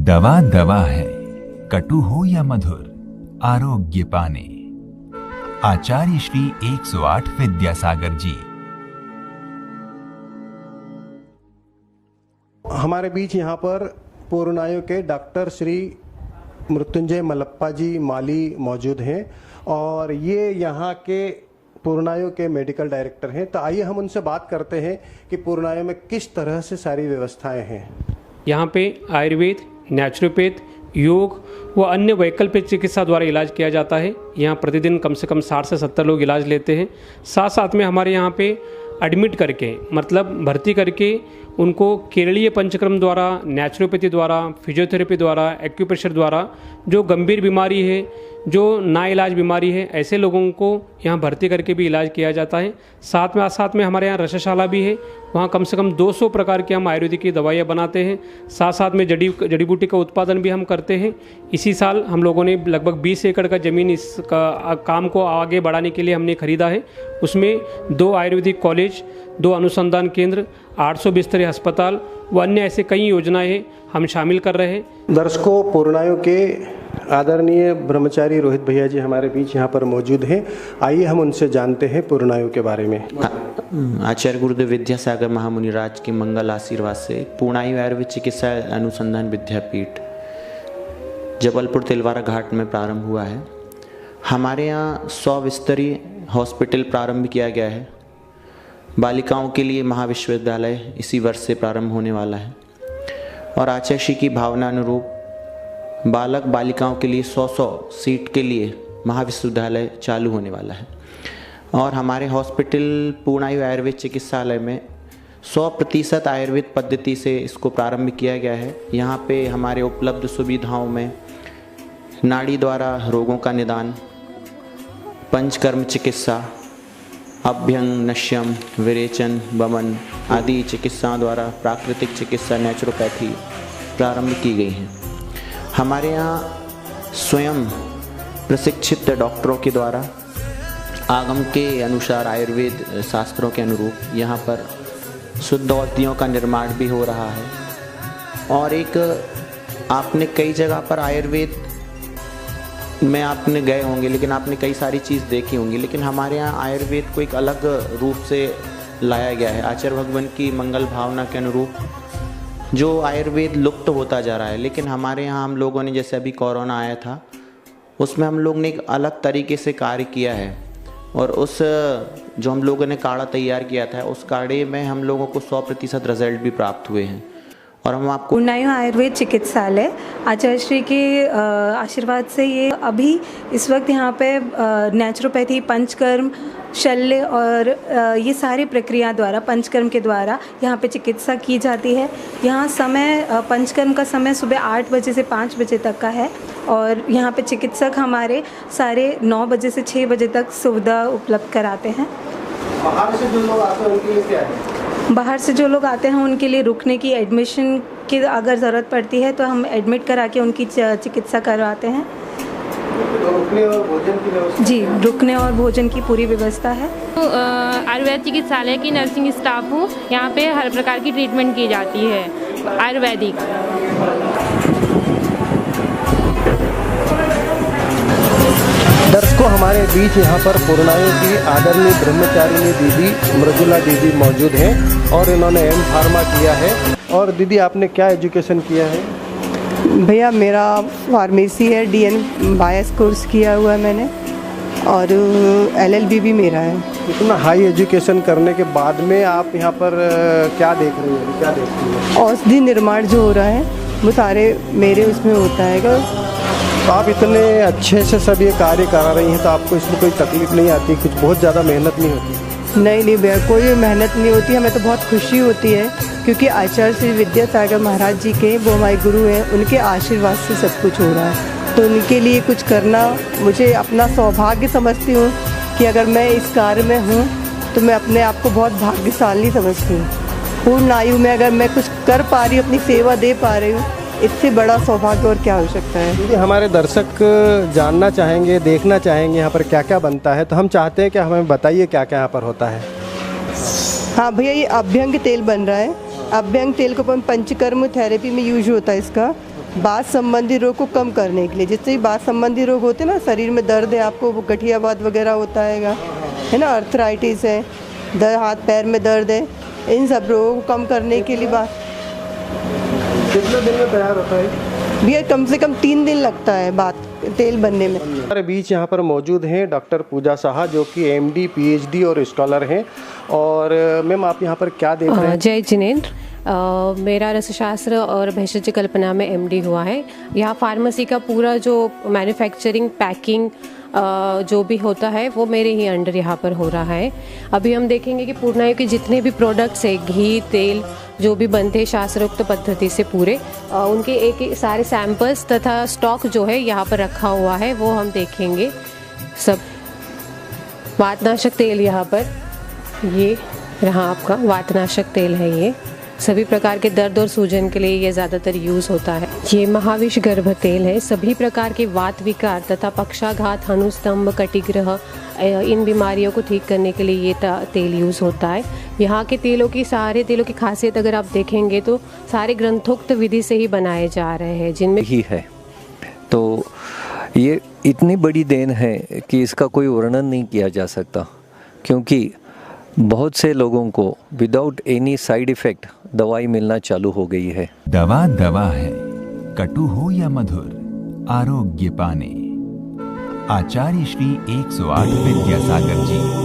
दवा दवा है, कटु हो या मधुर, आरोग्य पाने। आचार्य श्री 108 विद्यासागर जी। हमारे बीच यहाँ पर पूर्णायु के डॉक्टर श्री मृत्युंजय मलप्पा जी माली मौजूद हैं और ये यहाँ के पूर्णायु के मेडिकल डायरेक्टर हैं। तो आइए हम उनसे बात करते हैं कि पूर्णायु में किस तरह से सारी व्यवस्थाएं हैं। यहाँ पे आयुर्वेद, नेचुरोपैथ, योग व अन्य वैकल्पिक चिकित्सा द्वारा इलाज किया जाता है। यहाँ प्रतिदिन कम से कम 60 से 70 लोग इलाज लेते हैं। साथ साथ में हमारे यहाँ पे एडमिट करके मतलब भर्ती करके उनको केरलीय पंचकर्म द्वारा, नेचुरोपैथी द्वारा, फिजियोथेरेपी द्वारा, एक्यूप्रेशर द्वारा जो गंभीर बीमारी है, जो नाइलाज बीमारी है, ऐसे लोगों को यहाँ भर्ती करके भी इलाज किया जाता है। साथ में हमारे यहाँ रसशाला भी है। वहाँ कम से कम 200 प्रकार की हम आयुर्वेदिक की दवाइयाँ बनाते हैं। साथ में जड़ी बूटी का उत्पादन भी हम करते हैं। इसी साल हम लोगों ने लगभग 20 एकड़ का ज़मीन इस काम को आगे बढ़ाने के लिए हमने खरीदा है। उसमें 2 आयुर्वेदिक कॉलेज, 2 अनुसंधान केंद्र, 800 बिस्तरे अस्पताल व अन्य ऐसे कई योजनाएं हम शामिल कर रहे हैं। दर्शकों, पूर्णायु के आदरणीय ब्रह्मचारी रोहित भैया जी हमारे बीच यहाँ पर मौजूद हैं। आइए हम उनसे जानते हैं पूर्णायु के बारे में। आचार्य गुरुदेव विद्यासागर महामुनिराज के मंगल आशीर्वाद से पूर्णायु आयुर्वेद चिकित्सा अनुसंधान विद्यापीठ जबलपुर तिलवारा घाट में प्रारंभ हुआ है। हमारे यहाँ 100 बिस्तरीय हॉस्पिटल प्रारंभ किया गया है। बालिकाओं के लिए महाविश्वविद्यालय इसी वर्ष से प्रारंभ होने वाला है और आचार्य श्री की भावना अनुरूप बालक बालिकाओं के लिए 100 सीट के लिए महाविश्वविद्यालय चालू होने वाला है। और हमारे हॉस्पिटल पूर्णायु आयुर्वेद चिकित्सालय में 100% आयुर्वेद पद्धति से इसको प्रारंभ किया गया है। यहाँ पे हमारे उपलब्ध सुविधाओं में नाड़ी द्वारा रोगों का निदान, पंचकर्म चिकित्सा, अभ्यंग, नश्यम, विरेचन, वमन आदि चिकित्साओं द्वारा प्राकृतिक चिकित्सा, नेचुरोपैथी प्रारंभ की गई हैं। हमारे यहाँ स्वयं प्रशिक्षित डॉक्टरों के द्वारा आगम के अनुसार आयुर्वेद शास्त्रों के अनुरूप यहाँ पर शुद्ध औषधियों का निर्माण भी हो रहा है। और एक आपने कई जगह पर आयुर्वेद में आपने गए होंगे, लेकिन आपने कई सारी चीज़ देखी होंगी, लेकिन हमारे यहाँ आयुर्वेद को एक अलग रूप से लाया गया है। आचार्य भगवान की मंगल भावना के अनुरूप जो आयुर्वेद लुप्त होता जा रहा है, लेकिन हमारे यहाँ हम लोगों ने, जैसे अभी कोरोना आया था, उसमें हम लोग ने एक अलग तरीके से कार्य किया है। और उस जो हम लोगों ने काढ़ा तैयार किया था, उस काढ़े में हम लोगों को 100% रिजल्ट भी प्राप्त हुए हैं। और हम आपको पूर्णायु आयुर्वेद चिकित्सालय आचार्य श्री के आशीर्वाद से ये अभी इस वक्त यहाँ पे नेचुरोपैथी, पंचकर्म, शल्य और ये सारी प्रक्रिया द्वारा, पंचकर्म के द्वारा यहाँ पे चिकित्सा की जाती है। यहाँ समय पंचकर्म का समय सुबह 8 बजे से 5 बजे तक का है और यहाँ पे चिकित्सक हमारे साढ़े 9 बजे से 6 बजे तक सुविधा उपलब्ध कराते हैं। बाहर से जो लोग आते हैं उनके लिए क्या है? बाहर से जो लोग आते हैं उनके लिए रुकने की, एडमिशन की अगर ज़रूरत पड़ती है तो हम एडमिट करा के उनकी चिकित्सा करवाते हैं। तो रुकने और भोजन की व्यवस्था? जी, रुकने और भोजन की पूरी व्यवस्था है। आयुर्वेद चिकित्सालय की नर्सिंग स्टाफ हूँ। यहाँ पे हर प्रकार की ट्रीटमेंट की जाती है आयुर्वेदिक। दर्शकों, हमारे बीच यहाँ पर पूर्णायु की आदरणीय ब्रह्मचारिणी दीदी मृदुला दीदी मौजूद हैं और इन्होंने एम फार्मा किया है। और दीदी, आपने क्या एजुकेशन किया है? भैया मेरा फार्मेसी है, DN बायस कोर्स किया हुआ है मैंने और LLB भी मेरा है। इतना हाई एजुकेशन करने के बाद में आप यहाँ पर क्या देख रही हैं, क्या देखती हैं? औषधि निर्माण जो हो रहा है वो सारे मेरे उसमें होता है। तो आप इतने अच्छे से सब ये कार्य करा रही हैं, तो आपको इसमें कोई तकलीफ नहीं आती? कुछ बहुत ज़्यादा मेहनत नहीं होती? नहीं भैया, कोई मेहनत नहीं होती। हमें तो बहुत खुशी होती है क्योंकि आचार्य श्री विद्यासागर महाराज जी के, वो हमारे गुरु हैं, उनके आशीर्वाद से सब कुछ हो रहा है। तो उनके लिए कुछ करना मुझे अपना सौभाग्य समझती हूँ कि अगर मैं इस कार्य में हूँ तो मैं अपने आप को बहुत भाग्यशाली समझती हूँ। पूर्ण आयु में अगर मैं कुछ कर पा रही हूँ, अपनी सेवा दे पा रही हूँ, इससे बड़ा सौभाग्य और क्या हो सकता है। दीदी, हमारे दर्शक जानना चाहेंगे, देखना चाहेंगे यहाँ पर क्या क्या बनता है, तो हम चाहते हैं कि हमें बताइए क्या क्या यहाँ पर होता है। हाँ भैया, ये अभ्यंग तेल बन रहा है। अभ्यंग तेल को पंचकर्म थेरेपी में यूज होता है इसका। बात संबंधी रोग को कम करने के लिए। जिससे भी बात संबंधी रोग होते हैं ना, शरीर में दर्द है, आपको गठियावाद वगैरह होता है ना, अर्थराइटिस है, हाथ पैर में दर्द है, इन सब रोगों को कम करने के लिए बात। कितने दिन में तैयार होता है भैया? कम से कम 3 दिन लगता है बात तेल बनने में। हमारे बीच यहाँ पर मौजूद हैं डॉक्टर पूजा साहा, जो कि MD PhD और स्कॉलर हैं। और मैम, आप यहाँ पर क्या देख रहे हैं? जय जिनेंद्र, मेरा रसशास्त्र और भेषज कल्पना में MD हुआ है। यहाँ फार्मेसी का पूरा जो मैन्युफैक्चरिंग, पैकिंग जो भी होता है वो मेरे ही अंडर यहाँ पर हो रहा है। अभी हम देखेंगे कि पूर्णायु के जितने भी प्रोडक्ट्स है, घी, तेल जो भी बनते हैं शास्त्रोक्त पद्धति से पूरे, उनके एक सारे सैंपल्स तथा स्टॉक जो है यहाँ पर रखा हुआ है, वो हम देखेंगे। सब वातनाशक तेल यहाँ पर, ये रहा आपका वातनाशक तेल है। ये सभी प्रकार के दर्द और सूजन के लिए ये ज़्यादातर यूज़ होता है। ये महाविष गर्भ तेल है। सभी प्रकार के वात विकार तथा पक्षाघात, हनुस्तंभ, कटिग्रह, इन बीमारियों को ठीक करने के लिए ये तेल यूज़ होता है। यहाँ के तेलों की, सारे तेलों की खासियत अगर आप देखेंगे तो सारे ग्रंथोक्त विधि से ही बनाए जा रहे हैं, जिनमें ही है। तो ये इतनी बड़ी देन है कि इसका कोई वर्णन नहीं किया जा सकता, क्योंकि बहुत से लोगों को विदाउट एनी साइड इफ़ेक्ट दवाई मिलना चालू हो गई है। दवा दवा है, कटु हो या मधुर, आरोग्य पाने। आचार्य श्री 108 विद्यासागर जी।